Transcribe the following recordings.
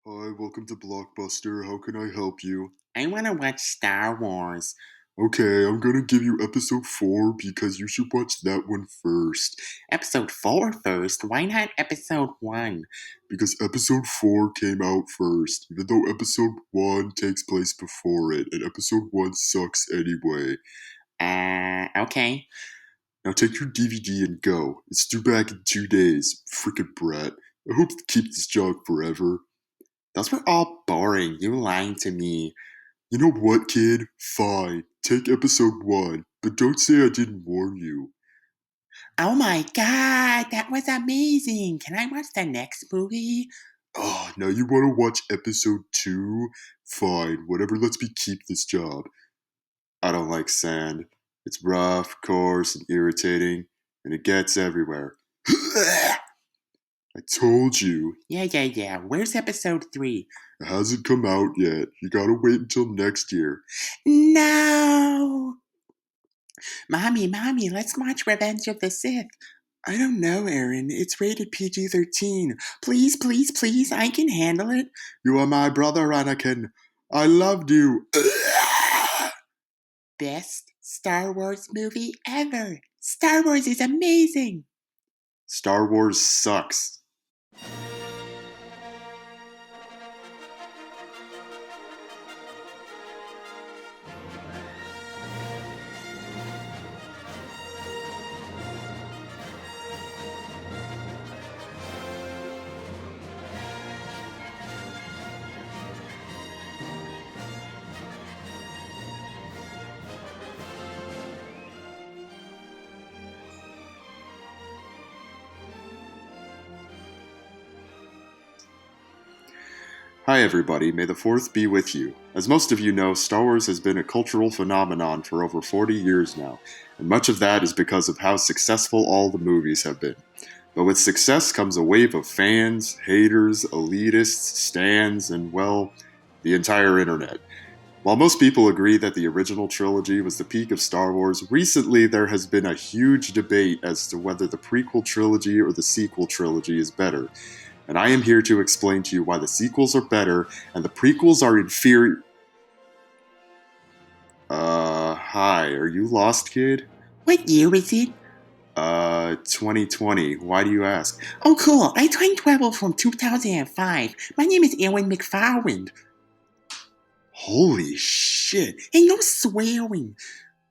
Hi, welcome to Blockbuster. How can I help you? I want to watch Star Wars. Okay, I'm gonna give you episode 4 because you should watch that one first. Episode 4 first? Why not episode 1? Because episode 4 came out first, even though episode 1 takes place before it, and episode 1 sucks anyway. Okay. Now take your DVD and go. It's due back in 2 days. Frickin' brat. I hope to keep this job forever. Those were all boring. You lying to me. You know what, kid? Fine. Take episode 1, but don't say I didn't warn you. Oh my god, that was amazing. Can I watch the next movie? Oh, now you want to watch episode 2? Fine, whatever lets me keep this job. I don't like sand. It's rough, coarse, and irritating, and it gets everywhere. I told you. Yeah. Where's episode 3? It hasn't come out yet. You gotta wait until next year. No! Mommy, let's watch Revenge of the Sith. I don't know, Aaron. It's rated PG-13. Please, I can handle it. You are my brother, Anakin. I loved you. Best Star Wars movie ever. Star Wars is amazing. Star Wars sucks. Hi everybody, may the 4th be with you. As most of you know, Star Wars has been a cultural phenomenon for over 40 years now, and much of that is because of how successful all the movies have been. But with success comes a wave of fans, haters, elitists, stans, and, well, the entire internet. While most people agree that the original trilogy was the peak of Star Wars, recently there has been a huge debate as to whether the prequel trilogy or the sequel trilogy is better. And I am here to explain to you why the sequels are better and the prequels are inferior. Hi, are you lost, kid? What year is it? 2020. Why do you ask? Oh, cool. I time travel from 2005. My name is Aaron McFarland. Holy shit. Hey, no swearing.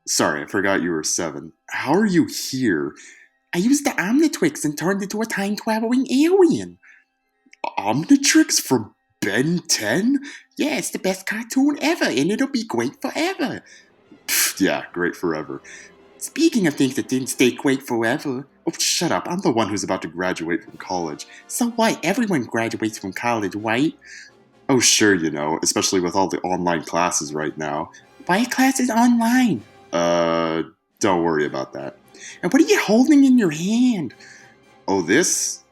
Sorry, I forgot you were 7. How are you here? I used the Omnitrix and turned into a time traveling alien. Omnitrix from Ben 10? Yeah, it's the best cartoon ever, and it'll be great forever. Pfft, yeah, great forever. Speaking of things that didn't stay great forever. Oh, shut up. I'm the one who's about to graduate from college. So what? Everyone graduates from college, right? Oh, sure, especially with all the online classes right now. Why are classes online? Don't worry about that. And what are you holding in your hand? Oh, this?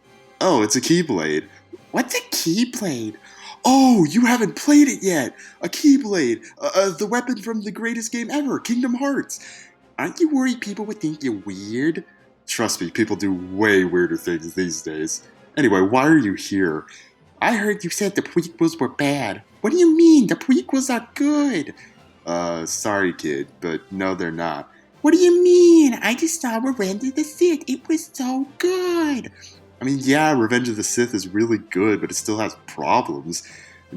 Oh, it's a Keyblade. What's a Keyblade? Oh, you haven't played it yet! A Keyblade! The weapon from the greatest game ever, Kingdom Hearts! Aren't you worried people would think you're weird? Trust me, people do way weirder things these days. Anyway, why are you here? I heard you said the prequels were bad. What do you mean? The prequels are good. Sorry, kid, but no, they're not. What do you mean? I just saw Revenge of the Sith. It was so good. I mean, yeah, Revenge of the Sith is really good, but it still has problems.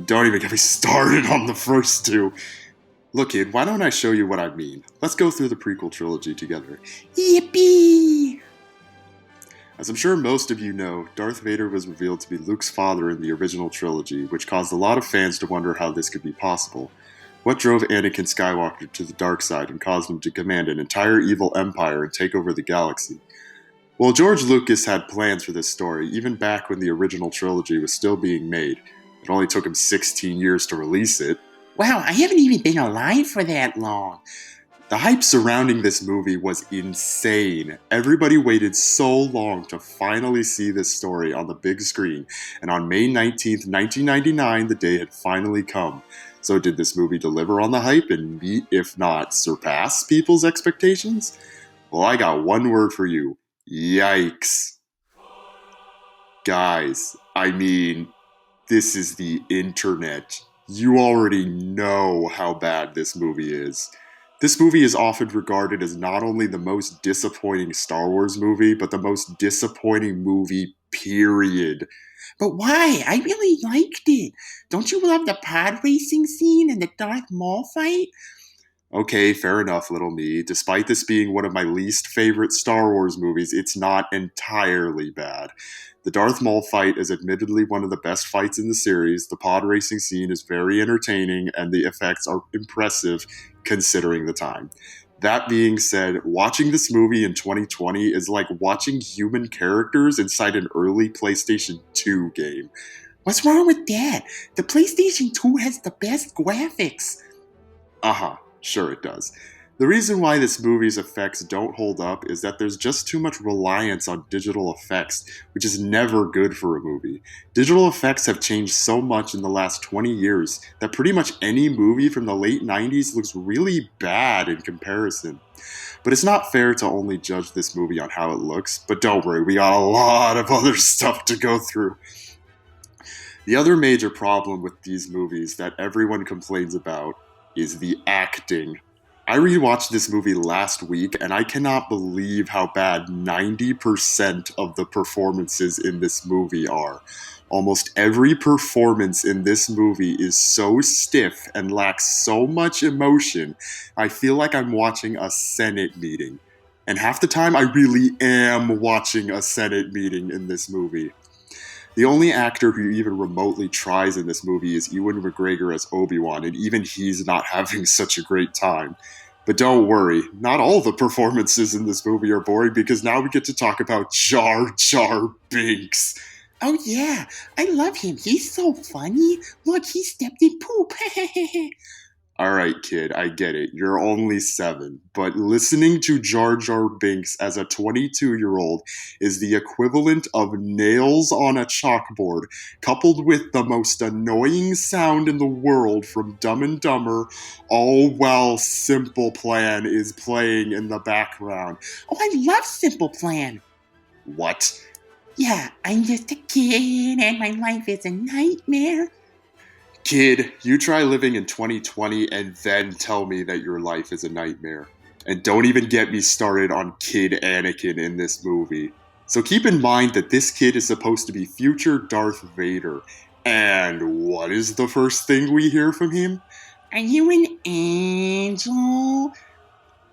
Don't even get me started on the first two. Look, kid, why don't I show you what I mean? Let's go through the prequel trilogy together. Yippee! As I'm sure most of you know, Darth Vader was revealed to be Luke's father in the original trilogy, which caused a lot of fans to wonder how this could be possible. What drove Anakin Skywalker to the dark side and caused him to command an entire evil empire and take over the galaxy? Well, George Lucas had plans for this story even back when the original trilogy was still being made. It only took him 16 years to release it. Wow, I haven't even been alive for that long. The hype surrounding this movie was insane. Everybody waited so long to finally see this story on the big screen, and on May 19th, 1999, the day had finally come. So did this movie deliver on the hype and meet, if not surpass, people's expectations? Well, I got one word for you. Yikes. Guys, I mean, This is the internet. You already know how bad this movie is. This movie is often regarded as not only the most disappointing Star Wars movie, but the most disappointing movie, period. But why? I really liked it. Don't you love the pod racing scene and the Darth Maul fight? Okay, fair enough, little me. Despite this being one of my least favorite Star Wars movies, it's not entirely bad. The Darth Maul fight is admittedly one of the best fights in the series. The pod racing scene is very entertaining, and the effects are impressive considering the time. That being said, watching this movie in 2020 is like watching human characters inside an early PlayStation 2 game. What's wrong with that? The PlayStation 2 has the best graphics. Uh-huh, sure it does. The reason why this movie's effects don't hold up is that there's just too much reliance on digital effects, which is never good for a movie. Digital effects have changed so much in the last 20 years that pretty much any movie from the late 90s looks really bad in comparison. But it's not fair to only judge this movie on how it looks, but don't worry, we got a lot of other stuff to go through. The other major problem with these movies that everyone complains about is the acting. I rewatched this movie last week and I cannot believe how bad 90% of the performances in this movie are. Almost every performance in this movie is so stiff and lacks so much emotion, I feel like I'm watching a Senate meeting. And half the time, I really am watching a Senate meeting in this movie. The only actor who even remotely tries in this movie is Ewan McGregor as Obi-Wan, and even he's not having such a great time. But don't worry, not all the performances in this movie are boring because now we get to talk about Jar Jar Binks. Oh yeah, I love him. He's so funny. Look, he stepped in poop. Alright, kid, I get it. You're only 7. But listening to Jar Jar Binks as a 22-year-old is the equivalent of nails on a chalkboard, coupled with the most annoying sound in the world from Dumb and Dumber, all while Simple Plan is playing in the background. Oh, I love Simple Plan. What? Yeah, I'm just a kid and my life is a nightmare. Kid, you try living in 2020 and then tell me that your life is a nightmare. And don't even get me started on Kid Anakin in this movie. So keep in mind that this kid is supposed to be future Darth Vader. And what is the first thing we hear from him? Are you an angel?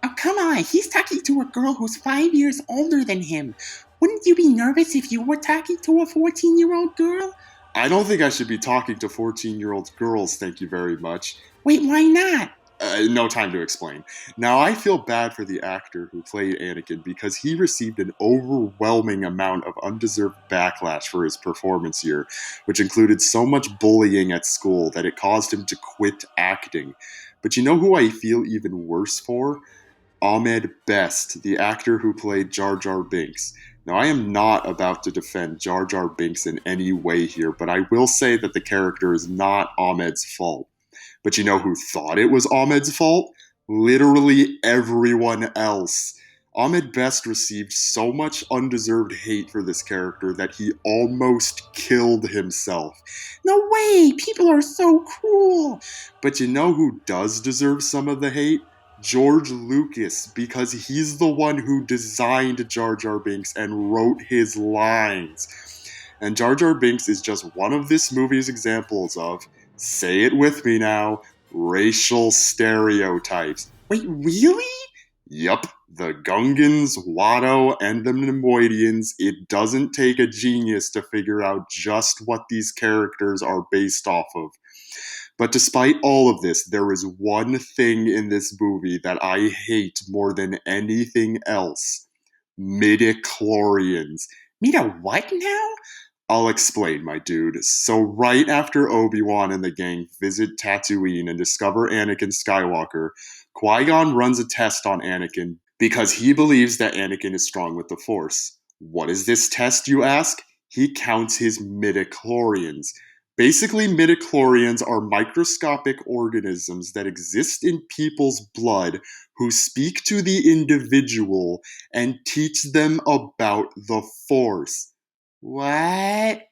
Oh, come on. He's talking to a girl who's 5 years older than him. Wouldn't you be nervous if you were talking to a 14-year-old girl? I don't think I should be talking to 14-year-old girls, thank you very much. Wait, why not? No time to explain. Now, I feel bad for the actor who played Anakin because he received an overwhelming amount of undeserved backlash for his performance here, which included so much bullying at school that it caused him to quit acting. But you know who I feel even worse for? Ahmed Best, the actor who played Jar Jar Binks. Now, I am not about to defend Jar Jar Binks in any way here, but I will say that the character is not Ahmed's fault. But you know who thought it was Ahmed's fault? Literally everyone else. Ahmed Best received so much undeserved hate for this character that he almost killed himself. No way! People are so cruel! But you know who does deserve some of the hate? George Lucas, because he's the one who designed Jar Jar Binks and wrote his lines. And Jar Jar Binks is just one of this movie's examples of, say it with me now, racial stereotypes. Wait, really? Yup, the Gungans, Watto, and the Nemoidians, it doesn't take a genius to figure out just what these characters are based off of. But despite all of this, there is one thing in this movie that I hate more than anything else. Midichlorians. Meet a what now? I'll explain, my dude. So right after Obi-Wan and the gang visit Tatooine and discover Anakin Skywalker, Qui-Gon runs a test on Anakin because he believes that Anakin is strong with the Force. What is this test, you ask? He counts his midichlorians. Basically, midichlorians are microscopic organisms that exist in people's blood who speak to the individual and teach them about the Force. What?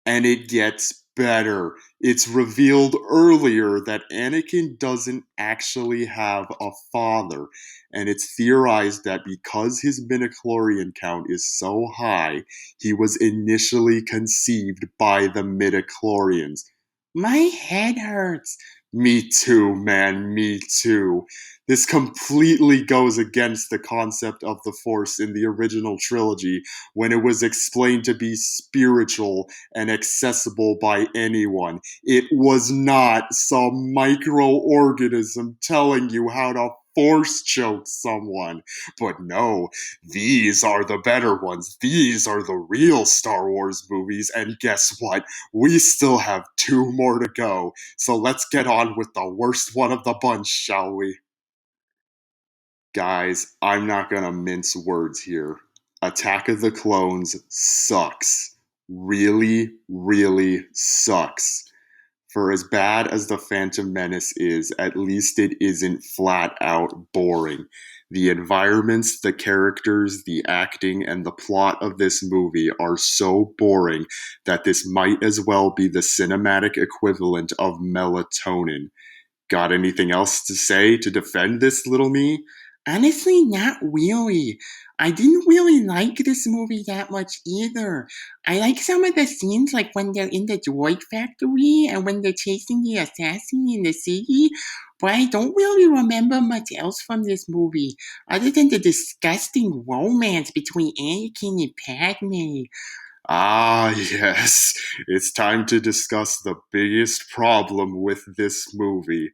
And it gets better. It's revealed earlier that Anakin doesn't actually have a father, and it's theorized that because his midichlorian count is so high, he was initially conceived by the midichlorians. My head hurts. Me too, man, me too. This completely goes against the concept of the Force in the original trilogy when it was explained to be spiritual and accessible by anyone. It was not some microorganism telling you how to force choke someone. But no, these are the better ones. These are the real Star Wars movies, and guess what? We still have two more to go. So let's get on with the worst one of the bunch, shall we? Guys, I'm not gonna mince words here. Attack of the Clones sucks. Really, really sucks. For as bad as The Phantom Menace is, at least it isn't flat out boring. The environments, the characters, the acting, and the plot of this movie are so boring that this might as well be the cinematic equivalent of melatonin. Got anything else to say to defend this little me? Honestly, not really. I didn't really like this movie that much either. I like some of the scenes, like when they're in the droid factory and when they're chasing the assassin in the city, but I don't really remember much else from this movie, other than the disgusting romance between Anakin and Padme. Ah, yes. It's time to discuss the biggest problem with this movie: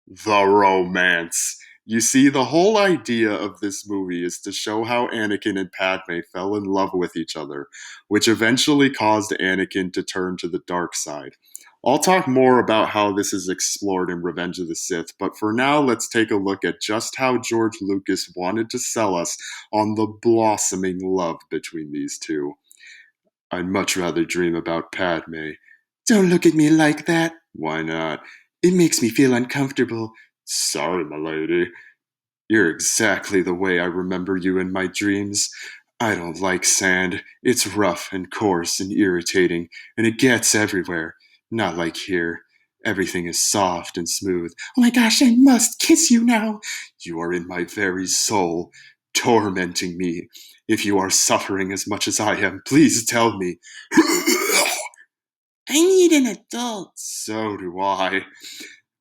the romance. You see, the whole idea of this movie is to show how Anakin and Padme fell in love with each other, which eventually caused Anakin to turn to the dark side. I'll talk more about how this is explored in Revenge of the Sith, but for now, let's take a look at just how George Lucas wanted to sell us on the blossoming love between these two. I'd much rather dream about Padme. Don't look at me like that. Why not? It makes me feel uncomfortable. Sorry, my lady. You're exactly the way I remember you in my dreams. I don't like sand. It's rough and coarse and irritating, and it gets everywhere. Not like here. Everything is soft and smooth. Oh my gosh, I must kiss you now. You are in my very soul, tormenting me. If you are suffering as much as I am, please tell me. I need an adult. So do I.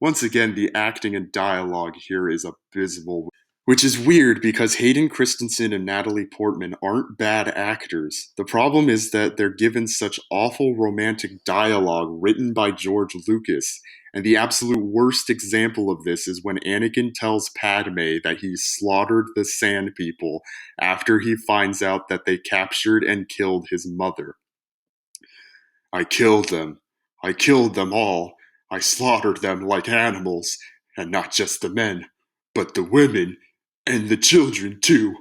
Once again, the acting and dialogue here is abysmal, which is weird because Hayden Christensen and Natalie Portman aren't bad actors. The problem is that they're given such awful romantic dialogue written by George Lucas. And the absolute worst example of this is when Anakin tells Padme that he slaughtered the Sand People after he finds out that they captured and killed his mother. I killed them. I killed them all. I slaughtered them like animals, and not just the men, but the women and the children too.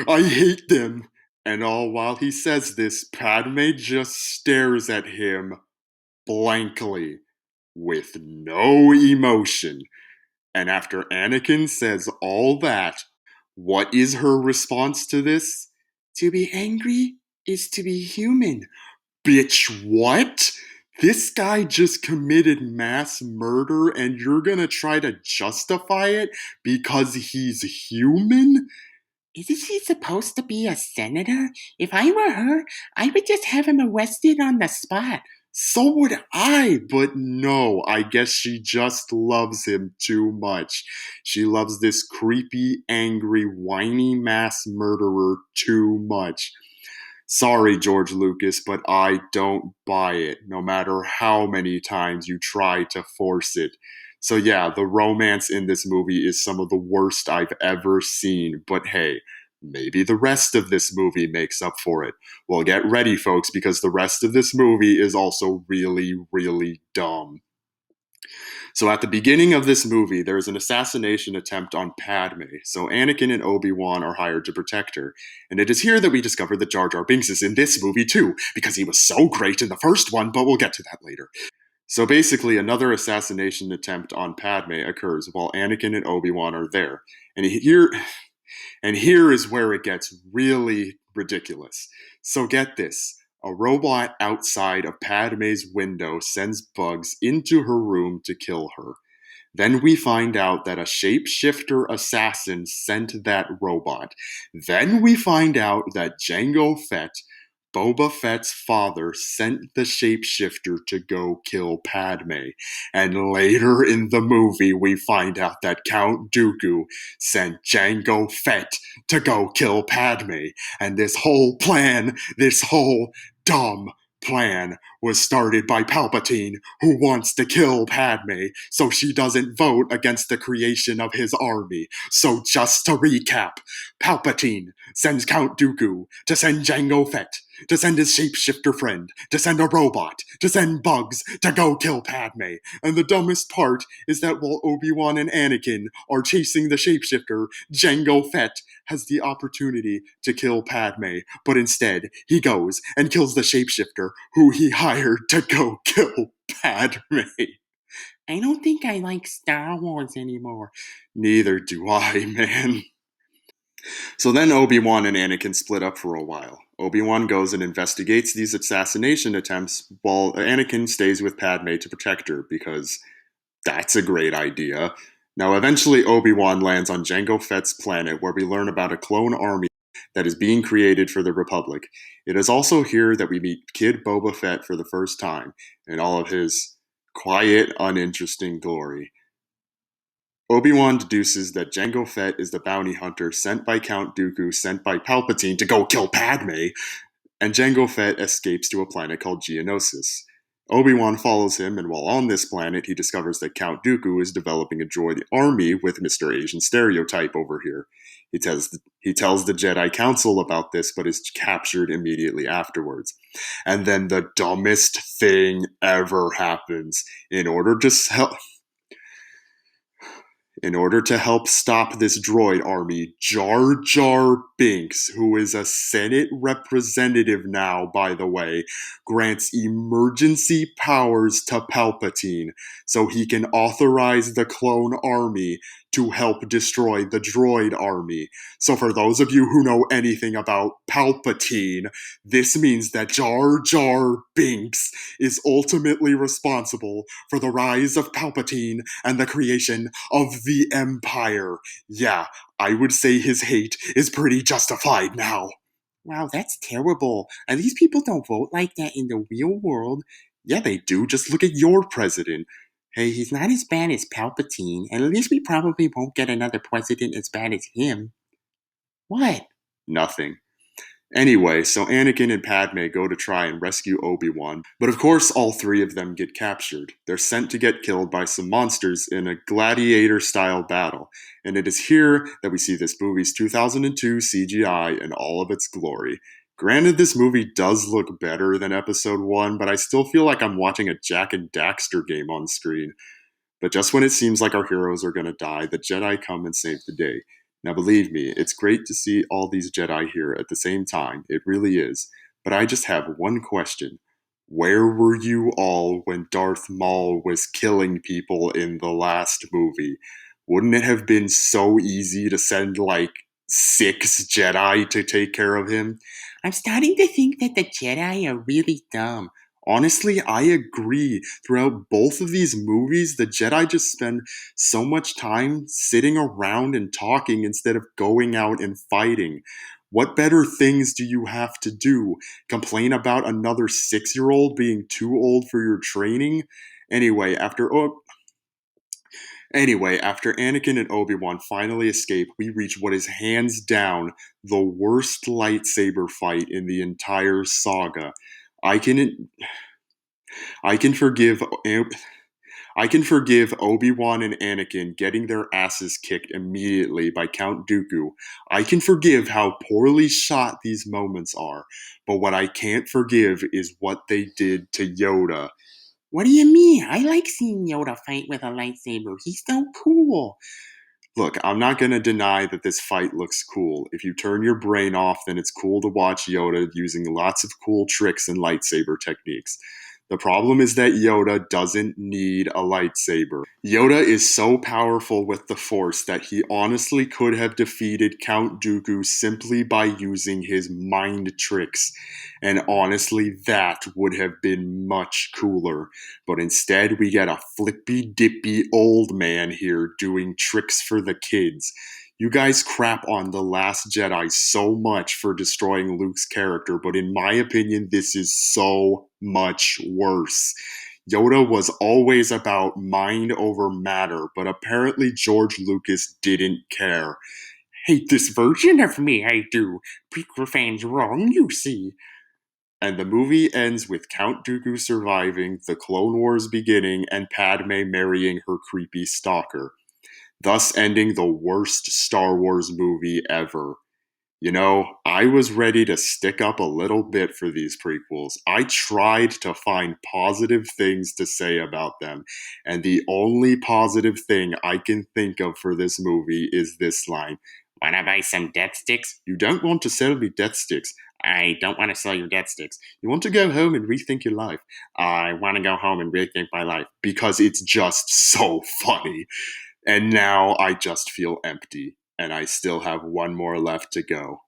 I hate them. And all while he says this, Padme just stares at him blankly, with no emotion. And after Anakin says all that, what is her response to this? To be angry is to be human. Bitch, what? This guy just committed mass murder and you're gonna try to justify it because he's human? Isn't she supposed to be a senator? If I were her, I would just have him arrested on the spot. So would I, but no, I guess she just loves him too much. She loves this creepy, angry, whiny mass murderer too much. Sorry, George Lucas, but I don't buy it, no matter how many times you try to force it. So, yeah, the romance in this movie is some of the worst I've ever seen, but hey, maybe the rest of this movie makes up for it. Well, get ready, folks, because the rest of this movie is also really, really dumb. So at the beginning of this movie, there's an assassination attempt on Padme. So Anakin and Obi-Wan are hired to protect her. And it is here that we discover that Jar Jar Binks is in this movie too, because he was so great in the first one, but we'll get to that later. So basically, another assassination attempt on Padme occurs while Anakin and Obi-Wan are there. And here is where it gets really ridiculous. So get this. A robot outside of Padme's window sends bugs into her room to kill her. Then we find out that a shapeshifter assassin sent that robot. Then we find out that Jango Fett, Boba Fett's father, sent the shapeshifter to go kill Padme. And later in the movie, we find out that Count Dooku sent Jango Fett to go kill Padme. And this whole plan, this whole dumb plan was started by Palpatine, who wants to kill Padme so she doesn't vote against the creation of his army. So just to recap, Palpatine sends Count Dooku to send Jango Fett, to send his shapeshifter friend, to send a robot, to send bugs, to go kill Padme. And the dumbest part is that while Obi-Wan and Anakin are chasing the shapeshifter, Jango Fett has the opportunity to kill Padme, but instead he goes and kills the shapeshifter who he hired to go kill Padme. I don't think I like Star Wars anymore. Neither do I, man. So then Obi-Wan and Anakin split up for a while. Obi-Wan goes and investigates these assassination attempts while Anakin stays with Padme to protect her because that's a great idea. Now, eventually, Obi-Wan lands on Jango Fett's planet where we learn about a clone army that is being created for the Republic. It is also here that we meet Kid Boba Fett for the first time in all of his quiet, uninteresting glory. Obi-Wan deduces that Jango Fett is the bounty hunter sent by Count Dooku, sent by Palpatine to go kill Padme, and Jango Fett escapes to a planet called Geonosis. Obi-Wan follows him, and while on this planet, he discovers that Count Dooku is developing a droid army with Mr. Asian stereotype over here. He tells the Jedi Council about this, but is captured immediately afterwards. And then the dumbest thing ever happens. In order to help stop this droid army, Jar Jar Binks, who is a Senate representative now, by the way, grants emergency powers to Palpatine so he can authorize the clone army to help destroy the droid army. So for those of you who know anything about Palpatine, this means that Jar Jar Binks is ultimately responsible for the rise of Palpatine and the creation of the Empire. Yeah, I would say his hate is pretty justified now. Wow, that's terrible. And these people don't vote like that in the real world. Yeah, they do. Just look at your president. Hey, he's not as bad as Palpatine, and at least we probably won't get another president as bad as him. What? Nothing. Anyway, so Anakin and Padme go to try and rescue Obi-Wan, but of course all three of them get captured. They're sent to get killed by some monsters in a gladiator-style battle, and it is here that we see this movie's 2002 CGI in all of its glory. Granted, this movie does look better than Episode 1, but I still feel like I'm watching a Jak and Daxter game on screen. But just when it seems like our heroes are going to die, the Jedi come and save the day. Now, believe me, it's great to see all these Jedi here at the same time. It really is. But I just have one question. Where were you all when Darth Maul was killing people in the last movie? Wouldn't it have been so easy to send, like, 6 Jedi to take care of him? I'm starting to think that the Jedi are really dumb. Honestly, I agree. Throughout both of these movies, the Jedi just spend so much time sitting around and talking instead of going out and fighting. What better things do you have to do? Complain about another 6-year-old being too old for your training? Anyway, after Anakin and Obi-Wan finally escape, we reach what is hands down the worst lightsaber fight in the entire saga. I can I can forgive I can forgive Obi-Wan and Anakin getting their asses kicked immediately by Count Dooku. I can forgive how poorly shot these moments are, but what I can't forgive is what they did to Yoda. What do you mean? I like seeing Yoda fight with a lightsaber. He's so cool. Look, I'm not going to deny that this fight looks cool. If you turn your brain off, then it's cool to watch Yoda using lots of cool tricks and lightsaber techniques. The problem is that Yoda doesn't need a lightsaber. Yoda is so powerful with the Force that he honestly could have defeated Count Dooku simply by using his mind tricks. And honestly, that would have been much cooler. But instead, we get a flippy dippy old man here doing tricks for the kids. You guys crap on The Last Jedi so much for destroying Luke's character, but in my opinion, this is so much worse. Yoda was always about mind over matter, but apparently George Lucas didn't care. Hate this version of me, I do. Prequel fans wrong, you see. And the movie ends with Count Dooku surviving, the Clone Wars beginning, and Padme marrying her creepy stalker, thus ending the worst Star Wars movie ever. You know, I was ready to stick up a little bit for these prequels. I tried to find positive things to say about them, and the only positive thing I can think of for this movie is this line: "Wanna buy some death sticks? You don't want to sell me death sticks. I don't want to sell you death sticks. You want to go home and rethink your life. I want to go home and rethink my life," because it's just so funny. And now I just feel empty, and I still have one more left to go.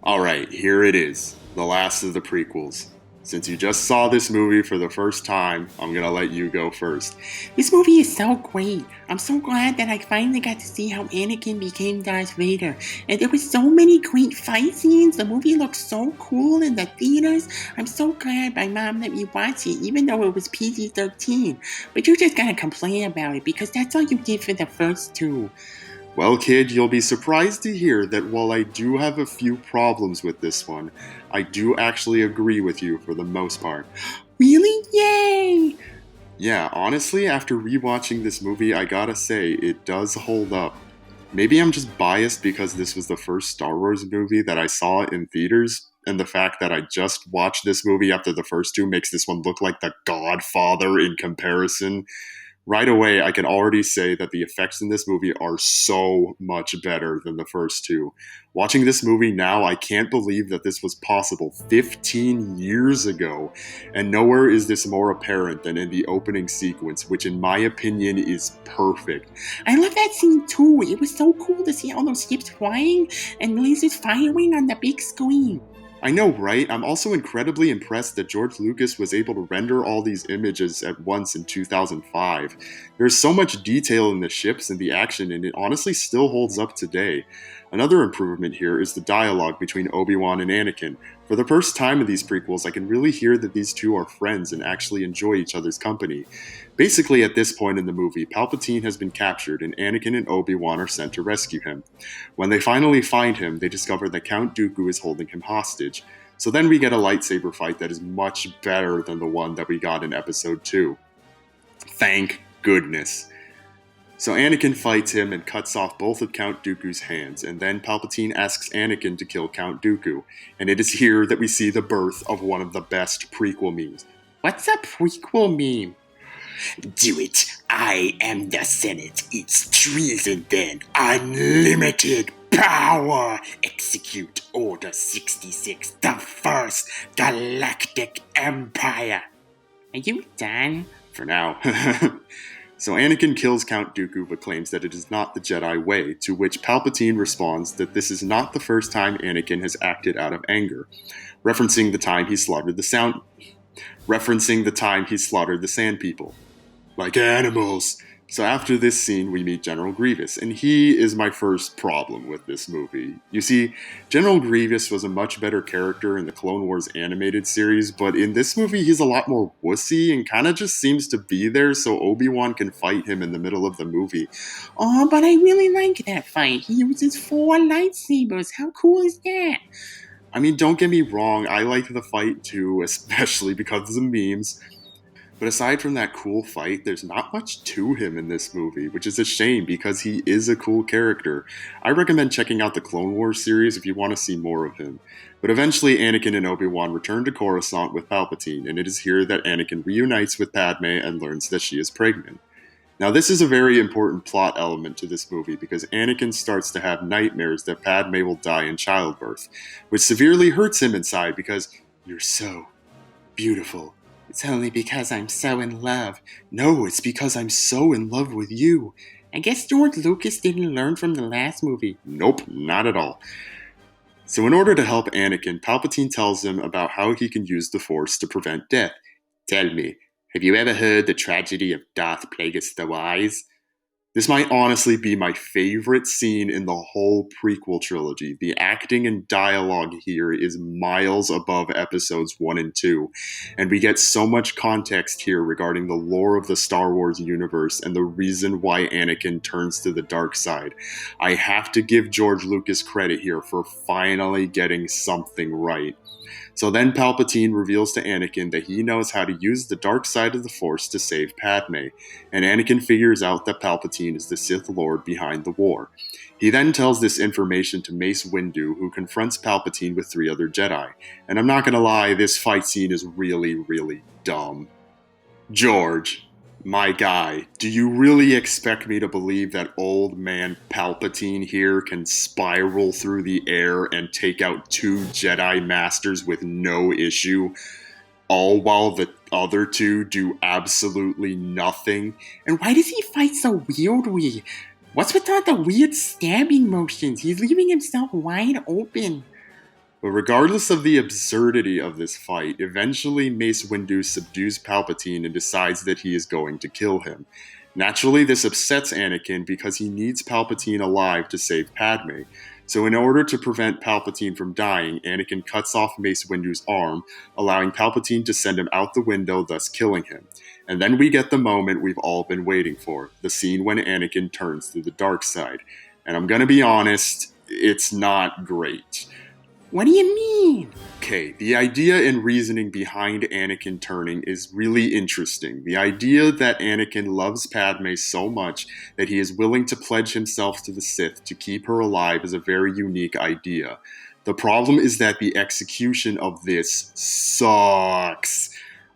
Alright, here it is, the last of the prequels. Since you just saw this movie for the first time, I'm gonna let you go first. This movie is so great. I'm so glad that I finally got to see how Anakin became Darth Vader. And there were so many great fight scenes. The movie looked so cool in the theaters. I'm so glad my mom let me watch it, even though it was PG-13. But you're just gonna complain about it because that's all you did for the first two. Well, kid, you'll be surprised to hear that while I do have a few problems with this one, I do actually agree with you for the most part. Really? Yay! Yeah, honestly, after rewatching this movie, I gotta say, it does hold up. Maybe I'm just biased because this was the first Star Wars movie that I saw in theaters, and the fact that I just watched this movie after the first two makes this one look like The Godfather in comparison. Right away, I can already say that the effects in this movie are so much better than the first two. Watching this movie now, I can't believe that this was possible 15 years ago, and nowhere is this more apparent than in the opening sequence, which in my opinion is perfect. I love that scene too. It was so cool to see all those ships flying and lasers firing on the big screen. I know, right? I'm also incredibly impressed that George Lucas was able to render all these images at once in 2005. There's so much detail in the ships and the action, and it honestly still holds up today. Another improvement here is the dialogue between Obi-Wan and Anakin. For the first time in these prequels, I can really hear that these two are friends and actually enjoy each other's company. Basically, at this point in the movie, Palpatine has been captured, and Anakin and Obi-Wan are sent to rescue him. When they finally find him, they discover that Count Dooku is holding him hostage. So then we get a lightsaber fight that is much better than the one that we got in episode 2. Thank goodness. So Anakin fights him and cuts off both of Count Dooku's hands, and then Palpatine asks Anakin to kill Count Dooku. And it is here that we see the birth of one of the best prequel memes. What's a prequel meme? Do it. I am the Senate. It's treason then. Unlimited power. Execute Order 66, the First Galactic Empire. Are you done? For now. So Anakin kills Count Dooku but claims that it is not the Jedi way, to which Palpatine responds that this is not the first time Anakin has acted out of anger, referencing the time he slaughtered the Sand People. Like animals. So after this scene, we meet General Grievous, and he is my first problem with this movie. You see, General Grievous was a much better character in the Clone Wars animated series, but in this movie he's a lot more wussy and kind of just seems to be there so Obi-Wan can fight him in the middle of the movie. Oh, but I really like that fight. He uses 4 lightsabers. How cool is that? I mean, don't get me wrong, I like the fight too, especially because of the memes. But aside from that cool fight, there's not much to him in this movie, which is a shame because he is a cool character. I recommend checking out the Clone Wars series if you want to see more of him. But eventually, Anakin and Obi-Wan return to Coruscant with Palpatine, and it is here that Anakin reunites with Padme and learns that she is pregnant. Now, this is a very important plot element to this movie because Anakin starts to have nightmares that Padme will die in childbirth, which severely hurts him inside because you're so beautiful. It's only because I'm so in love. No, it's because I'm so in love with you. I guess George Lucas didn't learn from the last movie. Nope, not at all. So, in order to help Anakin, Palpatine tells him about how he can use the Force to prevent death. Tell me, have you ever heard the tragedy of Darth Plagueis the Wise? This might honestly be my favorite scene in the whole prequel trilogy. The acting and dialogue here is miles above episodes 1 and 2, and we get so much context here regarding the lore of the Star Wars universe and the reason why Anakin turns to the dark side. I have to give George Lucas credit here for finally getting something right. So then Palpatine reveals to Anakin that he knows how to use the dark side of the Force to save Padme, and Anakin figures out that Palpatine is the Sith Lord behind the war. He then tells this information to Mace Windu, who confronts Palpatine with 3 other Jedi. And I'm not gonna lie, this fight scene is really, really dumb. George, my guy, do you really expect me to believe that old man Palpatine here can spiral through the air and take out 2 Jedi Masters with no issue, all while the other 2 do absolutely nothing? And why does he fight so weirdly? What's with all the weird stabbing motions? He's leaving himself wide open. But regardless of the absurdity of this fight, eventually Mace Windu subdues Palpatine and decides that he is going to kill him. Naturally, this upsets Anakin because he needs Palpatine alive to save Padme. So in order to prevent Palpatine from dying, Anakin cuts off Mace Windu's arm, allowing Palpatine to send him out the window, thus killing him. And then we get the moment we've all been waiting for, the scene when Anakin turns to the dark side. And I'm gonna be honest, it's not great. What do you mean? Okay, the idea and reasoning behind Anakin turning is really interesting. The idea that Anakin loves Padme so much that he is willing to pledge himself to the Sith to keep her alive is a very unique idea. The problem is that the execution of this sucks.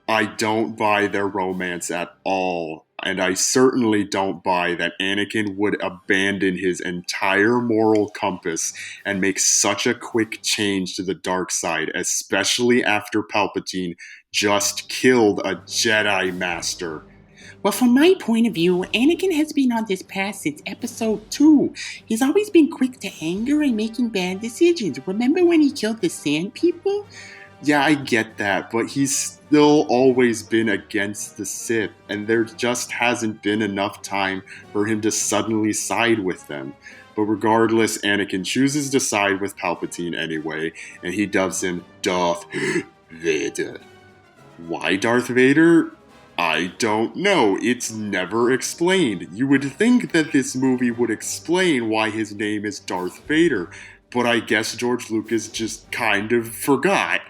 I don't buy their romance at all. And I certainly don't buy that Anakin would abandon his entire moral compass and make such a quick change to the dark side, especially after Palpatine just killed a Jedi Master. Well, from my point of view, Anakin has been on this path since episode 2. He's always been quick to anger and making bad decisions. Remember when he killed the Sand People? Yeah, I get that, but he's still always been against the Sith, and there just hasn't been enough time for him to suddenly side with them. But regardless, Anakin chooses to side with Palpatine anyway, and he dubs him Darth Vader. Why Darth Vader? I don't know. It's never explained. You would think that this movie would explain why his name is Darth Vader, but I guess George Lucas just kind of forgot.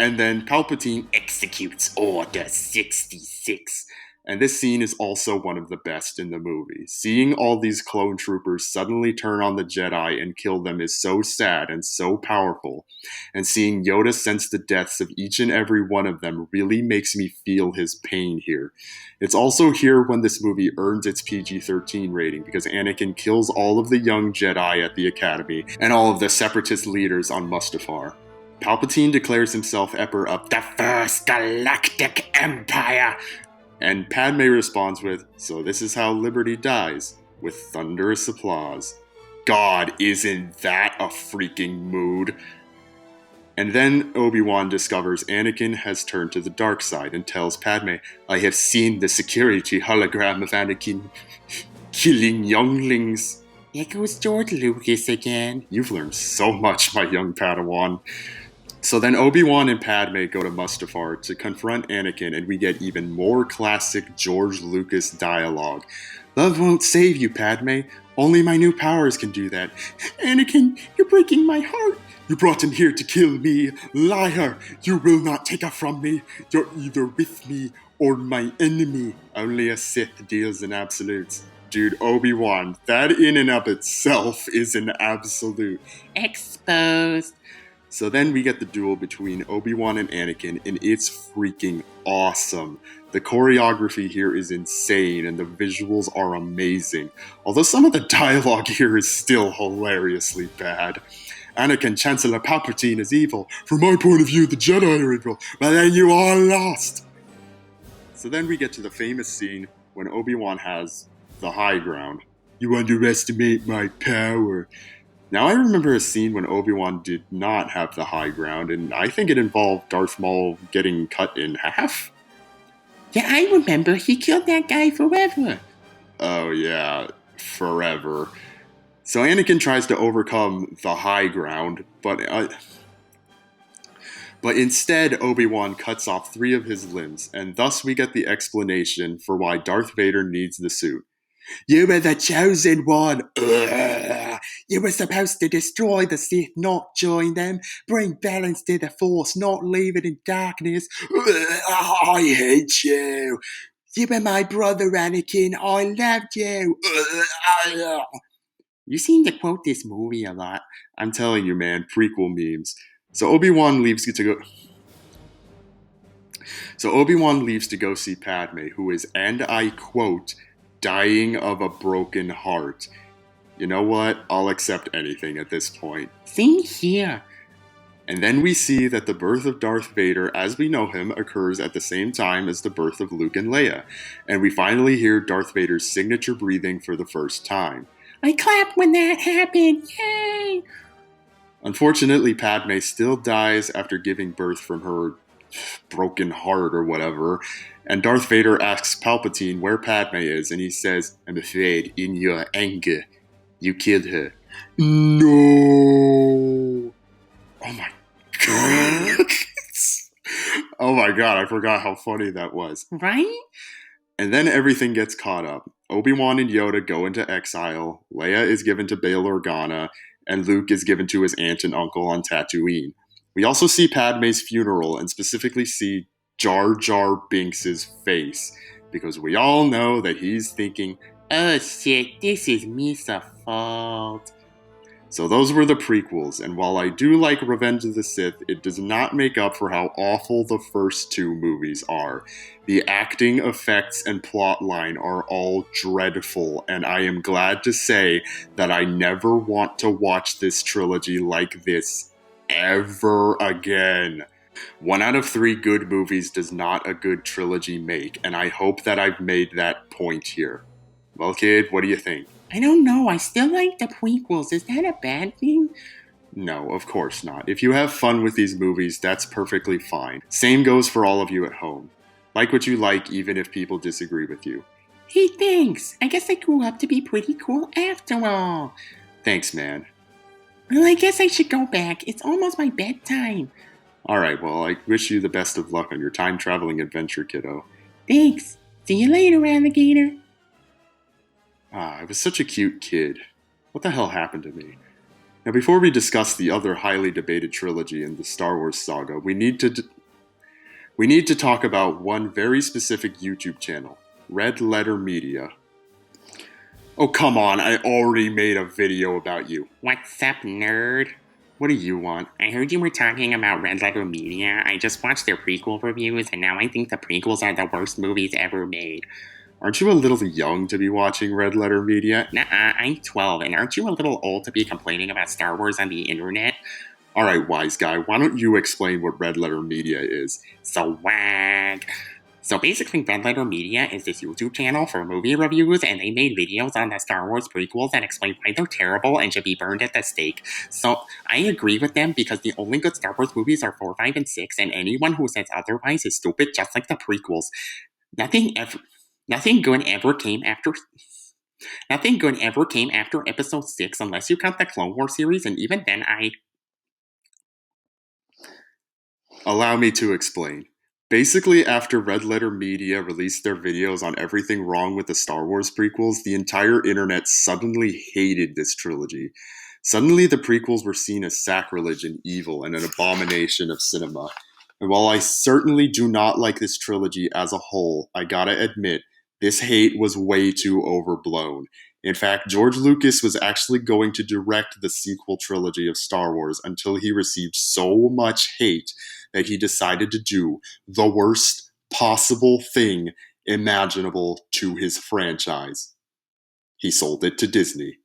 And then Palpatine executes Order 66. And this scene is also one of the best in the movie. Seeing all these clone troopers suddenly turn on the Jedi and kill them is so sad and so powerful. And seeing Yoda sense the deaths of each and every one of them really makes me feel his pain here. It's also here when this movie earns its PG-13 rating because Anakin kills all of the young Jedi at the Academy and all of the Separatist leaders on Mustafar. Palpatine declares himself Emperor of the First Galactic Empire, and Padme responds with, "So this is how liberty dies," with thunderous applause. God, isn't that a freaking mood? And then Obi-Wan discovers Anakin has turned to the dark side and tells Padme, "I have seen the security hologram of Anakin killing younglings." There goes George Lucas again. You've learned so much, my young Padawan. So then Obi-Wan and Padme go to Mustafar to confront Anakin, and we get even more classic George Lucas dialogue. "Love won't save you, Padme. Only my new powers can do that." "Anakin, you're breaking my heart." "You brought him here to kill me. Liar! You will not take her from me. You're either with me or my enemy." Only a Sith deals in absolutes. Dude, Obi-Wan, that in and of itself is an absolute. Exposed. So then we get the duel between Obi-Wan and Anakin, and it's freaking awesome. The choreography here is insane and the visuals are amazing, although some of the dialogue here is still hilariously bad. Anakin, Chancellor Palpatine is evil. From my point of view, the Jedi are evil, but then you are lost. So then we get to the famous scene when Obi-Wan has the high ground. You underestimate my power. Now, I remember a scene when Obi-Wan did not have the high ground, and I think it involved Darth Maul getting cut in half. Yeah, I remember. He killed that guy forever. Oh, yeah, forever. So Anakin tries to overcome the high ground, but instead Obi-Wan cuts off 3 of his limbs, and thus we get the explanation for why Darth Vader needs the suit. You were the chosen one. Ugh. You were supposed to destroy the Sith, not join them. Bring balance to the Force, not leave it in darkness. Ugh. I hate you. You were my brother, Anakin. I loved you. Ugh. You seem to quote this movie a lot. I'm telling you, man, prequel memes. So Obi-Wan leaves to go see Padme, who is, and I quote, dying of a broken heart. You know what? I'll accept anything at this point. Same here. And then we see that the birth of Darth Vader, as we know him, occurs at the same time as the birth of Luke and Leia. And we finally hear Darth Vader's signature breathing for the first time. I clapped when that happened. Yay! Unfortunately, Padme still dies after giving birth from her broken heart or whatever. And Darth Vader asks Palpatine where Padme is, and he says, I'm afraid in your anger, you killed her. No! Oh my god. Oh my god, I forgot how funny that was. Right? And then everything gets caught up. Obi-Wan and Yoda go into exile, Leia is given to Bail Organa, and Luke is given to his aunt and uncle on Tatooine. We also see Padme's funeral and specifically see Jar Jar Binks' face, because we all know that he's thinking, oh shit, this is Misa's fault. So those were the prequels, and while I do like Revenge of the Sith, it does not make up for how awful the first 2 movies are. The acting, effects, and plot line are all dreadful, and I am glad to say that I never want to watch this trilogy like this ever again. 1 out of 3 good movies does not a good trilogy make, and I hope that I've made that point here. Well, kid, what do you think? I don't know. I still like the prequels. Is that a bad thing? No, of course not. If you have fun with these movies, that's perfectly fine. Same goes for all of you at home. Like what you like, even if people disagree with you. Hey, thanks. I guess I grew up to be pretty cool after all. Thanks, man. Well, I guess I should go back. It's almost my bedtime. Alright, well, I wish you the best of luck on your time-traveling adventure, kiddo. Thanks. See you later, alligator. I was such a cute kid. What the hell happened to me? Now, before we discuss the other highly debated trilogy in the Star Wars saga, we need to talk about one very specific YouTube channel, Red Letter Media. Oh, come on, I already made a video about you. What's up, nerd? What do you want? I heard you were talking about Red Letter Media. I just watched their prequel reviews, and now I think the prequels are the worst movies ever made. Aren't you a little young to be watching Red Letter Media? Nuh-uh, I'm 12, and aren't you a little old to be complaining about Star Wars on the internet? Alright, wise guy, why don't you explain what Red Letter Media is? Swag! So basically, Red Letter Media is this YouTube channel for movie reviews, and they made videos on the Star Wars prequels that explain why they're terrible and should be burned at the stake. So I agree with them because the only good Star Wars movies are 4, 5, and 6, and anyone who says otherwise is stupid, just like the prequels. Nothing good ever came after Episode 6, unless you count the Clone Wars series, and even then Allow me to explain. Basically, after Red Letter Media released their videos on everything wrong with the Star Wars prequels, the entire internet suddenly hated this trilogy. Suddenly, the prequels were seen as sacrilege and evil and an abomination of cinema. And while I certainly do not like this trilogy as a whole, I gotta admit, this hate was way too overblown. In fact, George Lucas was actually going to direct the sequel trilogy of Star Wars until he received so much hate that he decided to do the worst possible thing imaginable to his franchise. He sold it to Disney.